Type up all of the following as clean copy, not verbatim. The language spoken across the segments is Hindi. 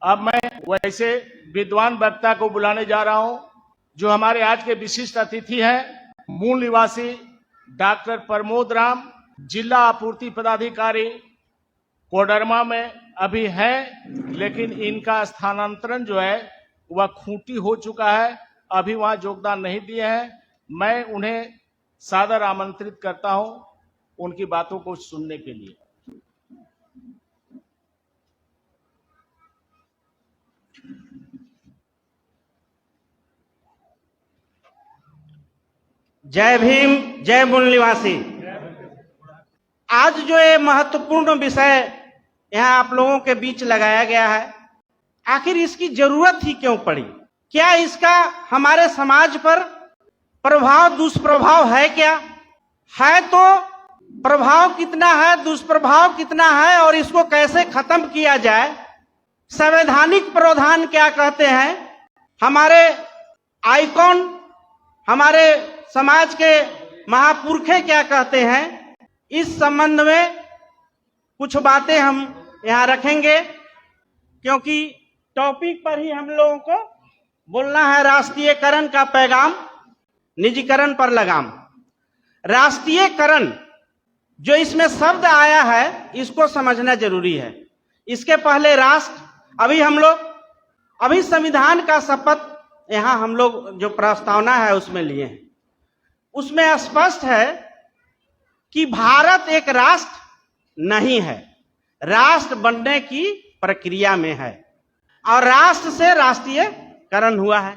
अब मैं वैसे विद्वान वक्ता को बुलाने जा रहा हूं, जो हमारे आज के विशिष्ट अतिथि हैं, मूल निवासी डॉक्टर प्रमोद राम, जिला आपूर्ति पदाधिकारी कोडरमा में अभी हैं, लेकिन इनका स्थानांतरण जो है वह खूंटी हो चुका है, अभी वहां योगदान नहीं दिए हैं। मैं उन्हें सादर आमंत्रित करता हूं उनकी बातों को सुनने के लिए। जय भीम, जय मूल निवासी। आज जो ये महत्वपूर्ण विषय यहाँ आप लोगों के बीच लगाया गया है, आखिर इसकी जरूरत ही क्यों पड़ी? क्या इसका हमारे समाज पर प्रभाव दुष्प्रभाव है? क्या है तो प्रभाव कितना है, दुष्प्रभाव कितना है और इसको कैसे खत्म किया जाए? संवैधानिक प्रावधान क्या कहते हैं? हमारे आइकॉन, हमारे समाज के महापुरखे क्या कहते हैं? इस संबंध में कुछ बातें हम यहाँ रखेंगे, क्योंकि टॉपिक पर ही हम लोगों को बोलना है। राष्ट्रीयकरण का पैगाम, निजीकरण पर लगाम। राष्ट्रीयकरण जो इसमें शब्द आया है, इसको समझना जरूरी है। इसके पहले राष्ट्र, अभी संविधान का शपथ यहाँ हम लोग जो प्रस्तावना है उसमें लिए हैं, उसमें स्पष्ट है कि भारत एक राष्ट्र नहीं है, राष्ट्र बनने की प्रक्रिया में है और राष्ट्र से राष्ट्रीयकरण हुआ है।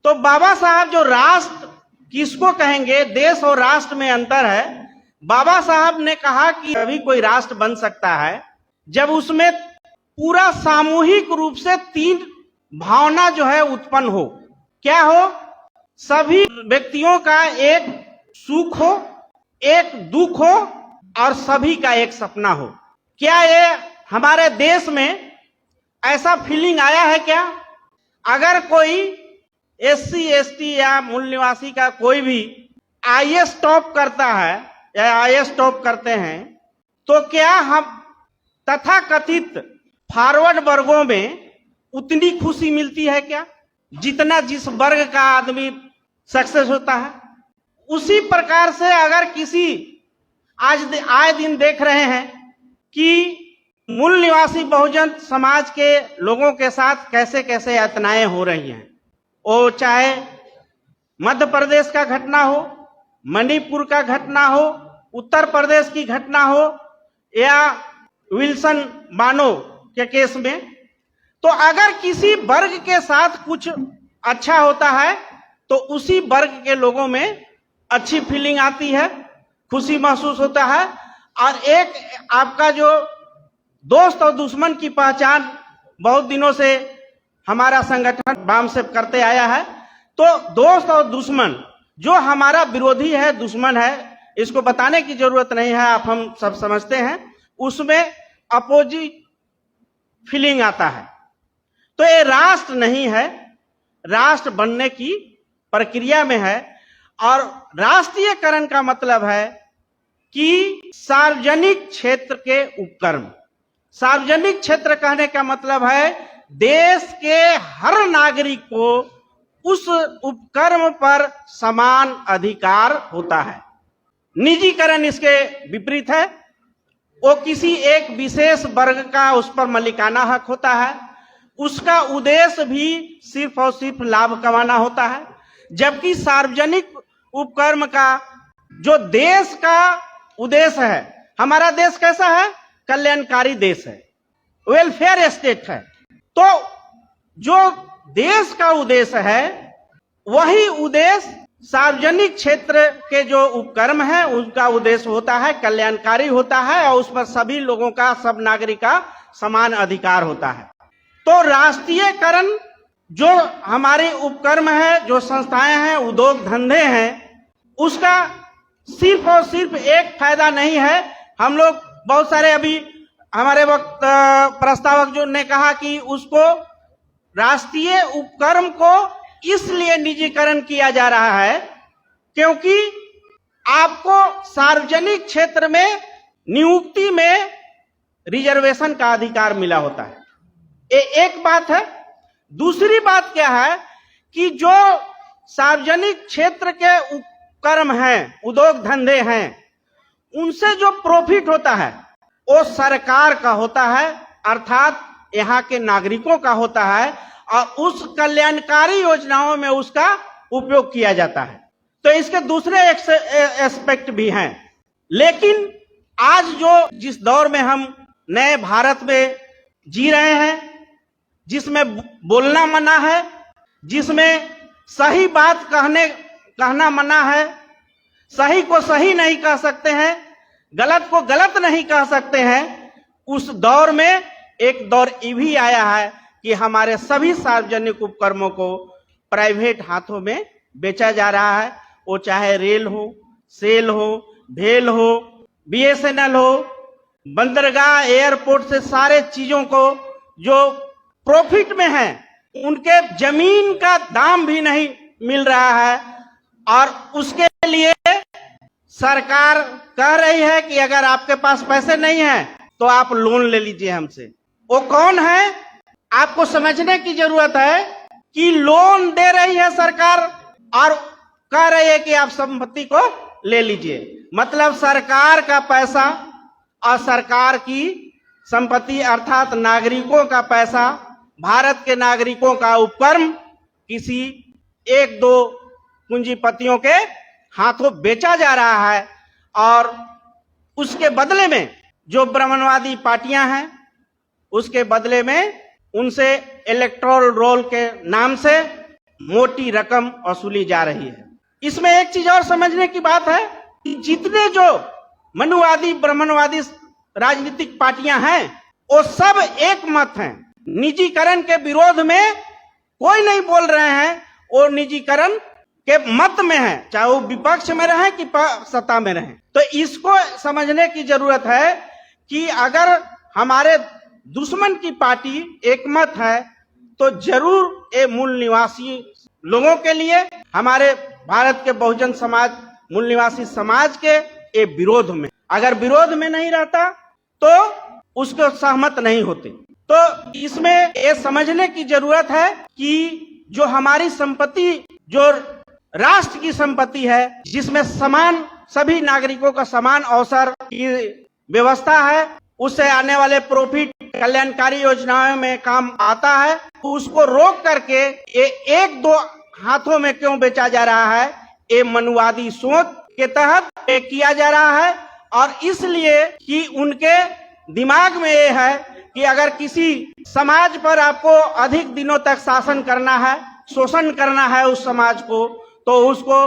तो बाबा साहब जो राष्ट्र किसको कहेंगे, देश और राष्ट्र में अंतर है। बाबा साहब ने कहा कि अभी कोई राष्ट्र बन सकता है जब उसमें पूरा सामूहिक रूप से तीन भावना जो है उत्पन्न हो। क्या हो? सभी व्यक्तियों का एक सुख हो, एक दुख हो और सभी का एक सपना हो। क्या ये हमारे देश में ऐसा फीलिंग आया है क्या? अगर कोई एससी एसटी या मूल निवासी का कोई भी आईएएस टॉप करता है या आईएएस टॉप करते हैं, तो क्या हम तथाकथित फॉरवर्ड वर्गों में उतनी खुशी मिलती है क्या जितना जिस वर्ग का आदमी सक्सेस होता है? उसी प्रकार से अगर किसी आए दिन देख रहे हैं कि मूल निवासी बहुजन समाज के लोगों के साथ कैसे कैसे यातनाएं हो रही हैं, वो चाहे मध्य प्रदेश का घटना हो, मणिपुर का घटना हो, उत्तर प्रदेश की घटना हो या विल्सन बानो के केस में, तो अगर किसी वर्ग के साथ कुछ अच्छा होता है तो उसी वर्ग के लोगों में अच्छी फीलिंग आती है, खुशी महसूस होता है। और एक आपका जो दोस्त और दुश्मन की पहचान बहुत दिनों से हमारा संगठन वाम से करते आया है। तो दोस्त और दुश्मन जो हमारा विरोधी है, दुश्मन है, इसको बताने की जरूरत नहीं है, आप हम सब समझते हैं। उसमें अपोजिट फीलिंग आता है। तो ये राष्ट्र नहीं है, राष्ट्र बनने की प्रक्रिया में है। और राष्ट्रीयकरण का मतलब है कि सार्वजनिक क्षेत्र के उपक्रम। सार्वजनिक क्षेत्र कहने का मतलब है देश के हर नागरिक को उस उपक्रम पर समान अधिकार होता है। निजीकरण इसके विपरीत है, वो किसी एक विशेष वर्ग का उस पर मालिकाना हक होता है, उसका उद्देश्य भी सिर्फ और सिर्फ लाभ कमाना होता है। जबकि सार्वजनिक उपक्रम का जो देश का उद्देश्य है, हमारा देश कैसा है? कल्याणकारी देश है, वेलफेयर स्टेट है। तो जो देश का उद्देश्य है, वही उद्देश्य सार्वजनिक क्षेत्र के जो उपक्रम है उनका उद्देश्य होता है, कल्याणकारी होता है और उस पर सभी लोगों का, सब नागरिक का समान अधिकार होता है। तो राष्ट्रीयकरण जो हमारे उपक्रम है, जो संस्थाएं हैं, उद्योग धंधे हैं, उसका सिर्फ और सिर्फ एक फायदा नहीं है। हम लोग बहुत सारे अभी हमारे वक्त प्रस्तावक जो ने कहा कि उसको राष्ट्रीय उपक्रम को इसलिए निजीकरण किया जा रहा है क्योंकि आपको सार्वजनिक क्षेत्र में नियुक्ति में रिजर्वेशन का अधिकार मिला होता है। एक बात है। दूसरी बात क्या है कि जो सार्वजनिक क्षेत्र के उपक्रम हैं, उद्योग धंधे हैं, उनसे जो प्रॉफिट होता है वो सरकार का होता है, अर्थात यहाँ के नागरिकों का होता है, और उस कल्याणकारी योजनाओं में उसका उपयोग किया जाता है। तो इसके दूसरे एस्पेक्ट भी हैं। लेकिन आज जो जिस दौर में हम नए भारत में जी रहे हैं, जिसमें बोलना मना है, जिसमें सही बात कहना मना है, सही को सही नहीं कह सकते हैं, गलत को गलत नहीं कह सकते हैं, उस दौर में एक दौर ये भी आया है कि हमारे सभी सार्वजनिक उपक्रमों को प्राइवेट हाथों में बेचा जा रहा है। वो चाहे रेल हो, सेल हो, भेल हो, बीएसएनएल हो, बंदरगाह, एयरपोर्ट से सारे चीजों को जो प्रॉफिट में है, उनके जमीन का दाम भी नहीं मिल रहा है, और उसके लिए सरकार कह रही है कि अगर आपके पास पैसे नहीं है तो आप लोन ले लीजिए हमसे। वो कौन है, आपको समझने की जरूरत है कि लोन दे रही है सरकार और कह रही है कि आप संपत्ति को ले लीजिए। मतलब सरकार का पैसा और सरकार की संपत्ति अर्थात नागरिकों का पैसा, भारत के नागरिकों का उपक्रम किसी एक दो पूंजीपतियों के हाथों बेचा जा रहा है, और उसके बदले में जो ब्राह्मणवादी पार्टियां हैं, उसके बदले में उनसे इलेक्टोरल रोल के नाम से मोटी रकम वसूली जा रही है। इसमें एक चीज और समझने की बात है कि जितने जो मनुवादी ब्राह्मणवादी राजनीतिक पार्टियां हैं, वो सब एक मत हैं। निजीकरण के विरोध में कोई नहीं बोल रहे हैं, वो निजीकरण के मत में है, चाहे वो विपक्ष में रहे कि सत्ता में रहे। तो इसको समझने की जरूरत है कि अगर हमारे दुश्मन की पार्टी एकमत है तो जरूर ये मूल निवासी लोगों के लिए, हमारे भारत के बहुजन समाज, मूल निवासी समाज के ये विरोध में, अगर विरोध में नहीं रहता तो उसको सहमत नहीं होते। तो इसमें ये समझने की जरूरत है कि जो हमारी संपत्ति, जो राष्ट्र की संपत्ति है, जिसमें समान सभी नागरिकों का समान अवसर की व्यवस्था है, उससे आने वाले प्रॉफिट कल्याणकारी योजनाओं में काम आता है, तो उसको रोक करके ये एक दो हाथों में क्यों बेचा जा रहा है, ये मनुवादी सोच के तहत ये किया जा रहा है। और इसलिए कि उनके दिमाग में ये है कि अगर किसी समाज पर आपको अधिक दिनों तक शासन करना है, शोषण करना है उस समाज को, तो उसको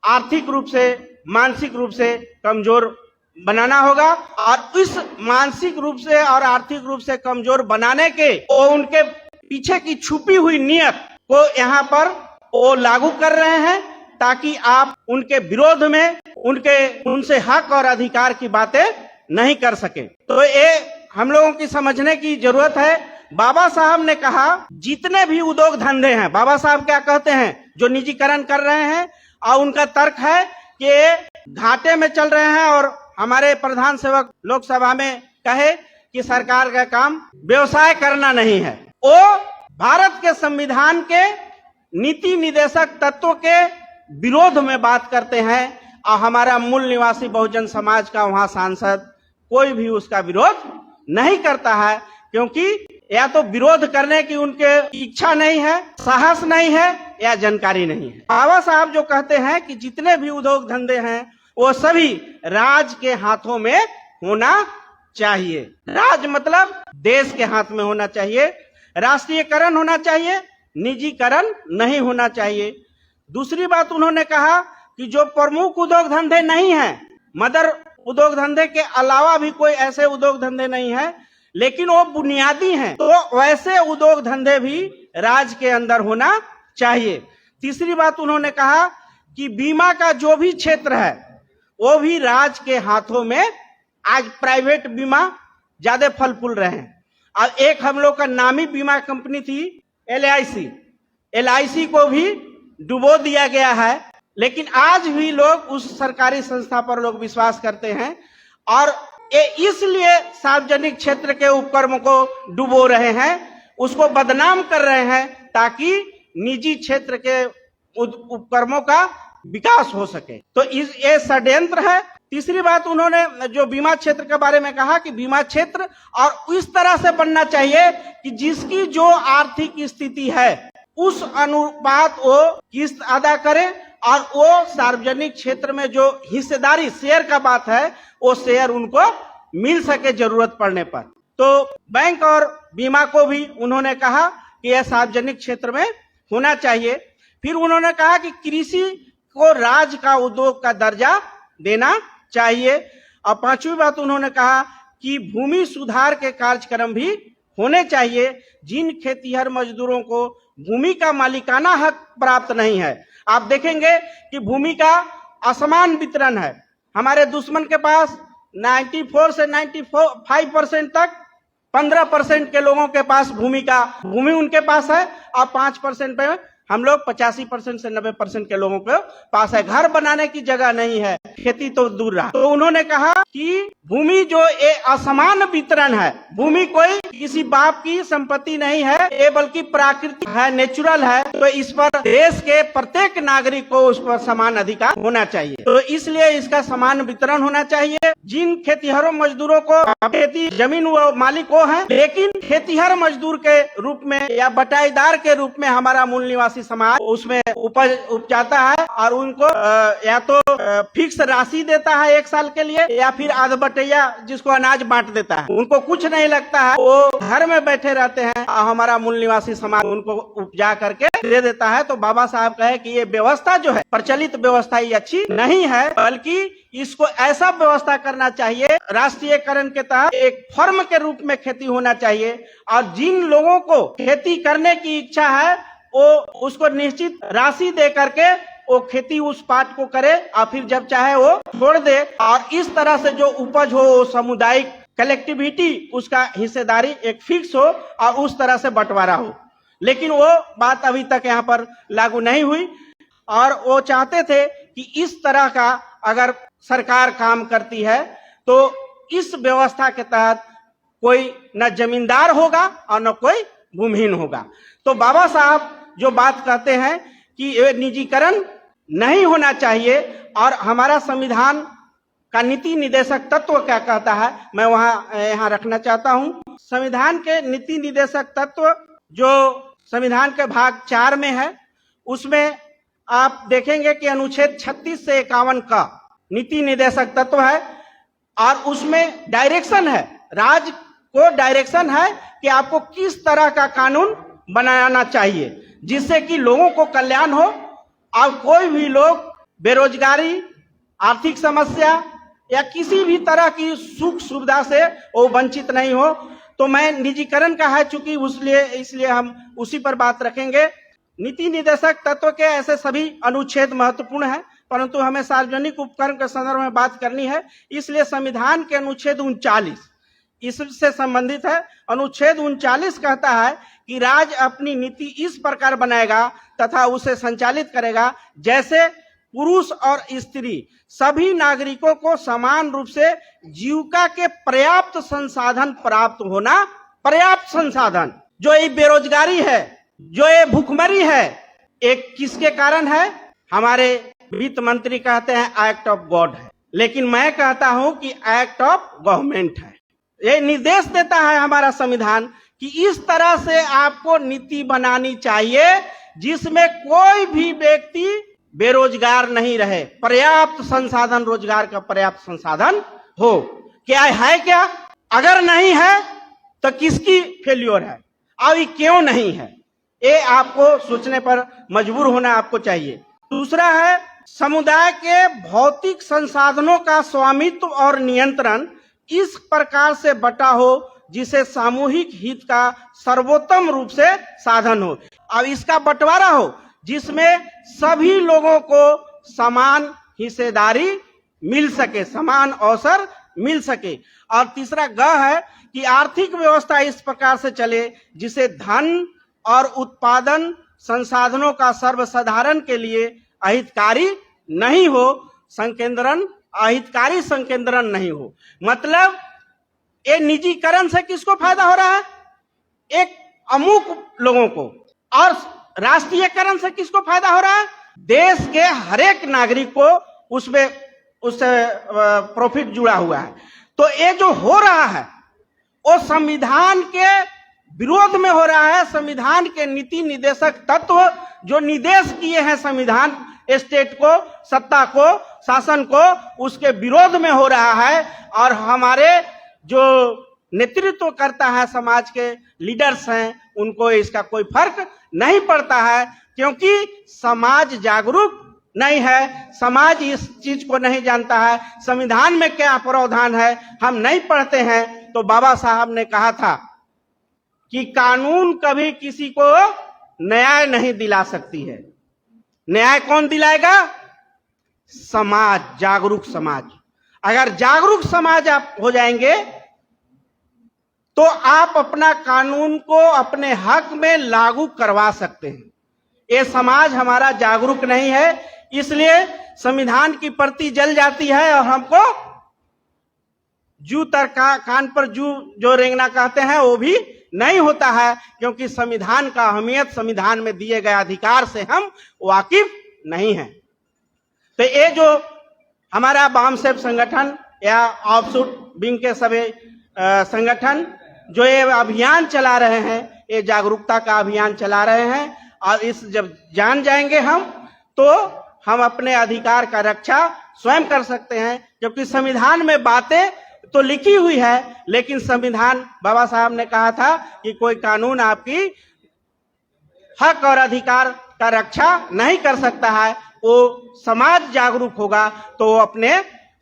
आर्थिक रूप से, मानसिक रूप से कमजोर बनाना होगा, और इस मानसिक रूप से और आर्थिक रूप से कमजोर बनाने के वो उनके पीछे की छुपी हुई नियत को यहाँ पर वो लागू कर रहे हैं, ताकि आप उनके विरोध में उनसे हक और अधिकार की बातें नहीं कर सके। तो ये हम लोगों की समझने की जरूरत है। बाबा साहब ने कहा जितने भी उद्योग धंधे हैं, बाबा साहब क्या कहते हैं, जो निजीकरण कर रहे हैं, और उनका तर्क है कि घाटे में चल रहे हैं, और हमारे प्रधान सेवक लोकसभा में कहे कि सरकार का काम व्यवसाय करना नहीं है। वो भारत के संविधान के नीति निदेशक तत्वों के विरोध में बात करते हैं, और हमारा मूल निवासी बहुजन समाज का वहां सांसद कोई भी उसका विरोध नहीं करता है, क्योंकि या तो विरोध करने की उनके इच्छा नहीं है, साहस नहीं है, या जानकारी नहीं है। बाबा साहब जो कहते हैं कि जितने भी उद्योग धंधे हैं वो सभी राज के हाथों में होना चाहिए। राज मतलब देश के हाथ में होना चाहिए, राष्ट्रीयकरण होना चाहिए, निजीकरण नहीं होना चाहिए। दूसरी बात उन्होंने कहा कि जो प्रमुख उद्योग धंधे नहीं हैं, मदर उद्योग धंधे के अलावा भी कोई ऐसे उद्योग धंधे नहीं है, लेकिन वो बुनियादी हैं, तो वैसे उद्योग धंधे भी राज्य के अंदर होना चाहिए। तीसरी बात उन्होंने कहा कि बीमा का जो भी क्षेत्र है वो भी राज्य के हाथों में, आज प्राइवेट बीमा ज्यादा फल फूल रहे हैं। और एक हम लोग का नामी बीमा कंपनी थी LIC को भी डुबो दिया गया है, लेकिन आज भी लोग उस सरकारी संस्था पर लोग विश्वास करते हैं, और इसलिए सार्वजनिक क्षेत्र के उपक्रम को डुबो रहे हैं। उसको बदनाम कर रहे हैं ताकि निजी क्षेत्र के उपक्रमों का विकास हो सके। तो ये षड्यंत्र है। तीसरी बात, उन्होंने जो बीमा क्षेत्र के बारे में कहा कि बीमा क्षेत्र और इस तरह से बनना चाहिए कि जिसकी जो आर्थिक स्थिति है उस अनुपात वो किस्त अदा करे और वो सार्वजनिक क्षेत्र में जो हिस्सेदारी शेयर का बात है वो शेयर उनको मिल सके जरूरत पड़ने पर। तो बैंक और बीमा को भी उन्होंने कहा कि यह सार्वजनिक क्षेत्र में होना चाहिए। फिर उन्होंने कहा कि कृषि को राज्य का उद्योग का दर्जा देना चाहिए। और पांचवी बात उन्होंने कहा कि भूमि सुधार के कार्यक्रम भी होने चाहिए। जिन खेतीहर मजदूरों को भूमि का मालिकाना हक प्राप्त नहीं है, आप देखेंगे कि भूमि का असमान वितरण है। हमारे दुश्मन के पास 94 से 95% तक 15% के लोगों के पास भूमि उनके पास है और 5% पे हम लोग 85% से 90% के लोगों के पास है। घर बनाने की जगह नहीं है, खेती तो दूर रहा। तो उन्होंने कहा कि भूमि जो ये असमान वितरण है, भूमि कोई किसी बाप की संपत्ति नहीं है, ये बल्कि प्राकृतिक है, नेचुरल है। तो इस पर देश के प्रत्येक नागरिक को उस पर समान अधिकार होना चाहिए। तो इसलिए इसका समान वितरण होना चाहिए। जिन खेतीहरों मजदूरों को खेती जमीन वो मालिक वो है, लेकिन खेतीहर मजदूर के रूप में या बटाईदार के रूप में हमारा मूल निवासी समाज उसमें उपज उपजाता है और उनको या तो फिक्स राशि देता है 1 साल के लिए या फिर आध बटैया जिसको अनाज बांट देता है। उनको कुछ नहीं लगता है, वो घर में बैठे रहते हैं और हमारा मूल निवासी समाज उनको उपजा करके दे देता है। तो बाबा साहब कहे कि ये व्यवस्था जो है, प्रचलित व्यवस्था ये अच्छी नहीं है, बल्कि इसको ऐसा व्यवस्था करना चाहिए, राष्ट्रीयकरण के तहत एक फर्म के रूप में खेती होना चाहिए और जिन लोगों को खेती करने की इच्छा है वो उसको निश्चित राशि दे करके वो खेती उस पार्ट को करे और फिर जब चाहे वो छोड़ दे। और इस तरह से जो उपज हो वो सामुदायिक कलेक्टिविटी उसका हिस्सेदारी एक फिक्स हो और उस तरह से बंटवारा हो। लेकिन वो बात अभी तक यहाँ पर लागू नहीं हुई और वो चाहते थे कि इस तरह का अगर सरकार काम करती है तो इस व्यवस्था के तहत कोई न जमींदार होगा और न कोई भूमिहीन होगा। तो बाबा साहब जो बात कहते हैं कि ये निजीकरण नहीं होना चाहिए और हमारा संविधान का नीति निदेशक तत्व क्या कहता है, मैं यहाँ रखना चाहता हूं। संविधान के नीति निदेशक तत्व जो संविधान के भाग 4 में है, उसमें आप देखेंगे कि अनुच्छेद 36 से 51 का नीति निदेशक तत्व है और उसमें डायरेक्शन है, राज्य को डायरेक्शन है कि आपको किस तरह का कानून बनाना चाहिए जिससे कि लोगों को कल्याण हो और कोई भी लोग बेरोजगारी, आर्थिक समस्या या किसी भी तरह की सुख सुविधा से वो वंचित नहीं हो। तो मैं निजीकरण का है चूंकि इसलिए हम उसी पर बात रखेंगे। नीति निदेशक तत्व के ऐसे सभी अनुच्छेद महत्वपूर्ण हैं, परंतु हमें सार्वजनिक उपक्रम के संदर्भ में बात करनी है, इसलिए संविधान के अनुच्छेद 39 इससे संबंधित है। अनुच्छेद 39 कहता है कि राज्य अपनी नीति इस प्रकार बनाएगा तथा उसे संचालित करेगा जैसे पुरुष और स्त्री सभी नागरिकों को समान रूप से जीविका के पर्याप्त संसाधन प्राप्त होना। पर्याप्त संसाधन, जो ये बेरोजगारी है, जो ये भूखमरी है, एक किसके कारण है? हमारे वित्त मंत्री कहते हैं एक्ट ऑफ गॉड है, लेकिन मैं कहता हूं कि एक्ट ऑफ गवर्नमेंट है। ये निर्देश देता है हमारा संविधान कि इस तरह से आपको नीति बनानी चाहिए जिसमें कोई भी व्यक्ति बेरोजगार नहीं रहे, पर्याप्त संसाधन, रोजगार का पर्याप्त संसाधन हो। क्या है? क्या अगर नहीं है तो किसकी फेल्योर है और ये क्यों नहीं है, ये आपको सोचने पर मजबूर होना आपको चाहिए। दूसरा है समुदाय के भौतिक संसाधनों का स्वामित्व और नियंत्रण इस प्रकार से बटा हो जिसे सामूहिक हित का सर्वोत्तम रूप से साधन हो। अब इसका बंटवारा हो जिसमें सभी लोगों को समान हिस्सेदारी मिल सके, समान अवसर मिल सके। और तीसरा ग है कि आर्थिक व्यवस्था इस प्रकार से चले जिसे धन और उत्पादन संसाधनों का सर्वसाधारण के लिए अहितकारी नहीं हो, संकेंद्रण, अहितकारी संकेंद्रण नहीं हो। मतलब ये निजीकरण से किसको फायदा हो रहा है? एक अमुक लोगों को। और राष्ट्रीयकरण से किसको फायदा हो रहा है? देश के हर एक नागरिक को उससे प्रॉफिट जुड़ा हुआ है। तो ये जो हो रहा है वो संविधान के विरोध में हो रहा है। संविधान के नीति निर्देशक तत्व जो निर्देश किए हैं संविधान स्टेट को, सत्ता को, शासन को, उसके विरोध में हो रहा है। और हमारे जो नेतृत्व करता है, समाज के लीडर्स हैं, उनको इसका कोई फर्क नहीं पड़ता है, क्योंकि समाज जागरूक नहीं है, समाज इस चीज को नहीं जानता है। संविधान में क्या प्रावधान है हम नहीं पढ़ते हैं। तो बाबा साहब ने कहा था कि कानून कभी किसी को न्याय नहीं दिला सकती है। न्याय कौन दिलाएगा? समाज, जागरूक समाज। अगर जागरूक समाज आप हो जाएंगे तो आप अपना कानून को अपने हक में लागू करवा सकते हैं। ये समाज हमारा जागरूक नहीं है, इसलिए संविधान की प्रति जल जाती है और हमको जू तर कान पर जू जो रेंगना कहते हैं वो भी नहीं होता है, क्योंकि संविधान का अहमियत, संविधान में दिए गए अधिकार से हम वाकिफ नहीं हैं। तो ये जो हमारा वामसेव संगठन या ऑफशूट विंग के सभी संगठन जो ये अभियान चला रहे हैं, ये जागरूकता का अभियान चला रहे हैं। और इस जब जान जाएंगे हम तो हम अपने अधिकार का रक्षा स्वयं कर सकते हैं। जबकि संविधान में बातें तो लिखी हुई है, लेकिन संविधान, बाबा साहब ने कहा था कि कोई कानून आपकी हक और अधिकार का रक्षा नहीं कर सकता है। वो समाज जागरूक होगा तो वो अपने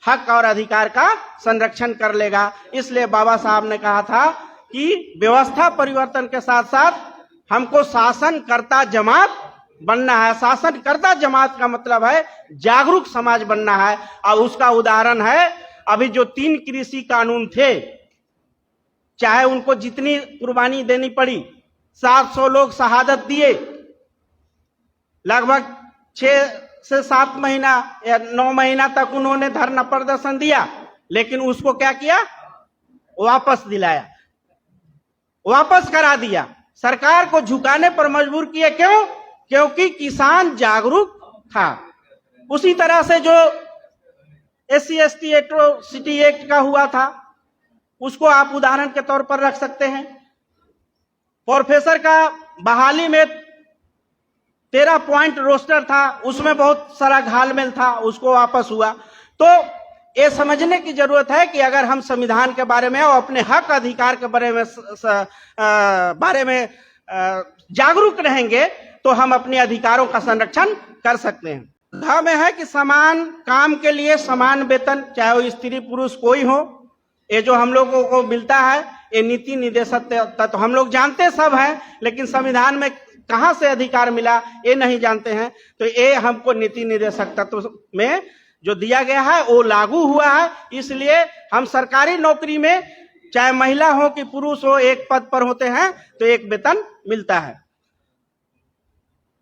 हक और अधिकार का संरक्षण कर लेगा। इसलिए बाबा साहब ने कहा था कि व्यवस्था परिवर्तन के साथ साथ हमको शासनकर्ता जमात बनना है। शासनकर्ता जमात का मतलब है जागरूक समाज बनना है। और उसका उदाहरण है अभी जो 3 कृषि कानून थे, चाहे उनको जितनी कुर्बानी देनी पड़ी, 700 लोग शहादत दिए, लगभग 6 से 7 महीना या 9 महीना तक उन्होंने धरना प्रदर्शन दिया, लेकिन उसको क्या किया? वापस दिलाया, वापस करा दिया, सरकार को झुकाने पर मजबूर किए। क्यों? क्योंकि किसान जागरूक था। उसी तरह से जो SC/ST एट्रोसिटी एक्ट का हुआ था, उसको आप उदाहरण के तौर पर रख सकते हैं। प्रोफेसर का बहाली में 13 पॉइंट रोस्टर था, उसमें बहुत सारा घालमेल था, उसको वापस हुआ। तो ये समझने की जरूरत है कि अगर हम संविधान के बारे में और अपने हक अधिकार के बारे में जागरूक रहेंगे तो हम अपने अधिकारों का संरक्षण कर सकते हैं। कहा में है कि समान काम के लिए समान वेतन, चाहे वो स्त्री पुरुष कोई हो, ये जो हम लोगों को मिलता है, ये नीति निर्देशक तत्व हम लोग जानते सब हैं, लेकिन संविधान में कहां से अधिकार मिला ये नहीं जानते हैं। तो ये हमको नीति निर्देशक तत्व में जो दिया गया है वो लागू हुआ है। इसलिए हम सरकारी नौकरी में चाहे महिला हो कि पुरुष हो, एक पद पर होते हैं तो एक वेतन मिलता है।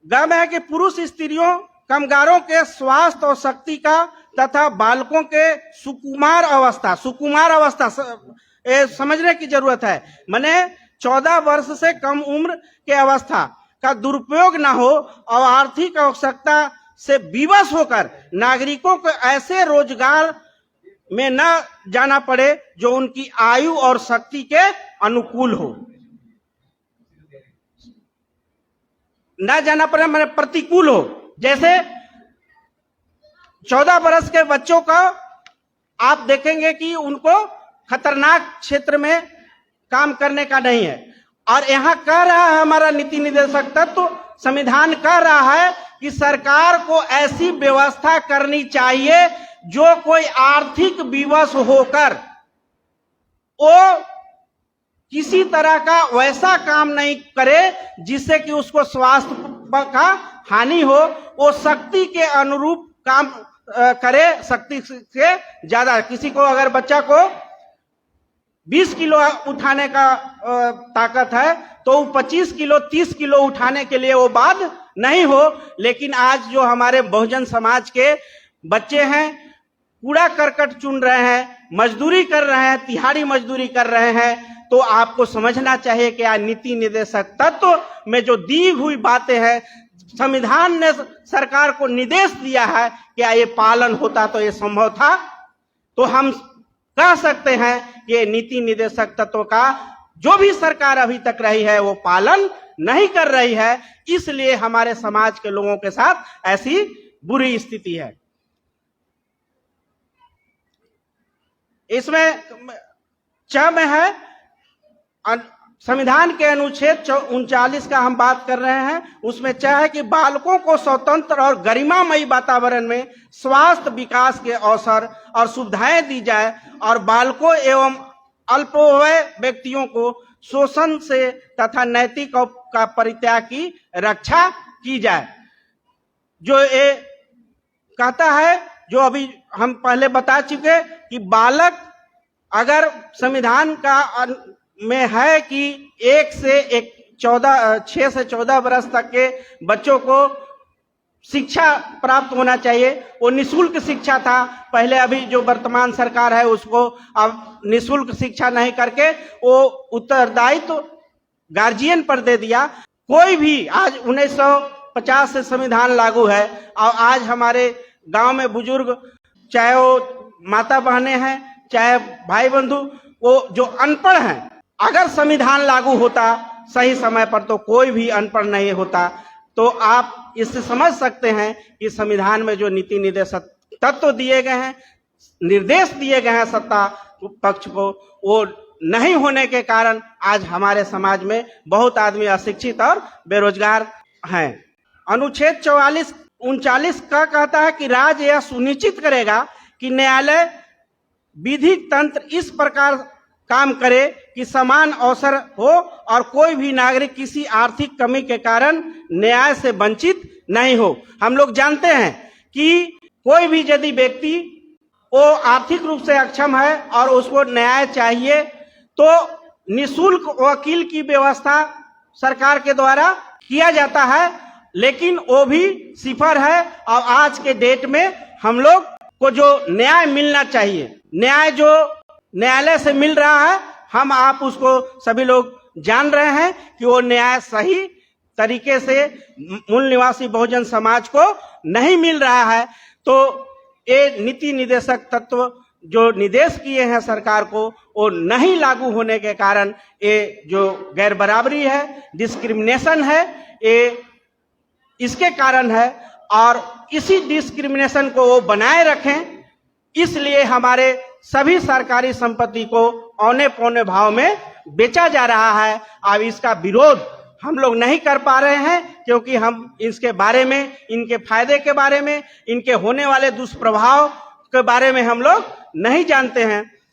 गम है कि पुरुष स्त्रियों, कामगारों के स्वास्थ्य और शक्ति का तथा बालकों के सुकुमार अवस्था समझने की जरूरत है। माने 14 वर्ष से कम उम्र के अवस्था का दुरुपयोग न हो और आर्थिक आवश्यकता से विवश होकर नागरिकों को ऐसे रोजगार में न जाना पड़े जो उनकी आयु और शक्ति के अनुकूल हो। न जाना पड़े मैंने प्रतिकूल हो। जैसे 14 वर्ष के बच्चों का आप देखेंगे कि उनको खतरनाक क्षेत्र में काम करने का नहीं है। और यहां कह रहा है हमारा नीति निर्देशक तत्व, संविधान कह रहा है कि सरकार को ऐसी व्यवस्था करनी चाहिए जो कोई आर्थिक विवश होकर वो किसी तरह का वैसा काम नहीं करे जिससे कि उसको स्वास्थ्य का हानि हो। वो शक्ति के अनुरूप काम करे, शक्ति से ज्यादा। किसी को अगर बच्चा को 20 किलो उठाने का ताकत है तो 25 किलो 30 किलो उठाने के लिए वो बाध्य नहीं हो। लेकिन आज जो हमारे बहुजन समाज के बच्चे हैं, कूड़ा करकट चुन रहे हैं, मजदूरी कर रहे हैं, तिहाड़ी मजदूरी कर रहे हैं, तो आपको समझना चाहिए कि यह नीति निर्देशक तत्व में जो दी हुई बातें हैं, संविधान ने सरकार को निर्देश दिया है कि ये पालन होता तो ये संभव था। तो हम कह सकते हैं कि नीति निर्देशक तत्व का जो भी सरकार अभी तक रही है वो पालन नहीं कर रही है, इसलिए हमारे समाज के लोगों के साथ ऐसी बुरी स्थिति है। इसमें च में है संविधान के अनुच्छेद 39 का हम बात कर रहे हैं। उसमें है कि बालकों को स्वतंत्र और गरिमामयी वातावरण में स्वास्थ्य विकास के अवसर और सुविधाएं दी जाए और बालकों एवं अल्पवय व्यक्तियों को शोषण से तथा नैतिक का परित्याग की रक्षा की जाए। जो ये कहता है, जो अभी हम पहले बता चुके कि बालक अगर संविधान का में है कि 6 से 14 वर्ष तक के बच्चों को शिक्षा प्राप्त होना चाहिए। वो निःशुल्क शिक्षा था पहले, अभी जो वर्तमान सरकार है उसको अब निःशुल्क शिक्षा नहीं करके वो उत्तरदायित्व गार्जियन पर दे दिया। कोई भी आज 1950 से संविधान लागू है और आज हमारे गांव में बुजुर्ग, चाहे वो माता बहनें हैं चाहे भाई बंधु, वो जो अनपढ़ हैं, अगर संविधान लागू होता सही समय पर तो कोई भी अनपढ़ नहीं होता। तो आप इससे समझ सकते हैं कि संविधान में जो नीति निर्देशक तत्व दिए गए हैं, निर्देश दिए गए हैं सत्ता पक्ष को, वो नहीं होने के कारण आज हमारे समाज में बहुत आदमी अशिक्षित और बेरोजगार हैं। अनुच्छेद 39 का कहता है कि राज्य यह सुनिश्चित करेगा कि न्यायालय विधिक तंत्र इस प्रकार काम करे कि समान अवसर हो और कोई भी नागरिक किसी आर्थिक कमी के कारण न्याय से वंचित नहीं हो। हम लोग जानते हैं कि कोई भी यदि व्यक्ति वो आर्थिक रूप से अक्षम है और उसको न्याय चाहिए तो निःशुल्क वकील की व्यवस्था सरकार के द्वारा किया जाता है, लेकिन वो भी सिफर है। और आज के डेट में हम लोग को जो न्याय मिलना चाहिए, न्याय जो न्यायालय से मिल रहा है, हम आप उसको सभी लोग जान रहे हैं कि वो न्याय सही तरीके से मूल निवासी बहुजन समाज को नहीं मिल रहा है। तो ये नीति निर्देशक तत्व जो निर्देश किए हैं सरकार को, वो नहीं लागू होने के कारण ये जो गैर बराबरी है, डिस्क्रिमिनेशन है, ये इसके कारण है। और इसी डिस्क्रिमिनेशन को वो बनाए रखें, इसलिए हमारे सभी सरकारी संपत्ति को औने पौने भाव में बेचा जा रहा है। अब इसका विरोध हम लोग नहीं कर पा रहे हैं क्योंकि हम इसके बारे में, इनके फायदे के बारे में, इनके होने वाले दुष्प्रभाव के बारे में हम लोग नहीं जानते हैं।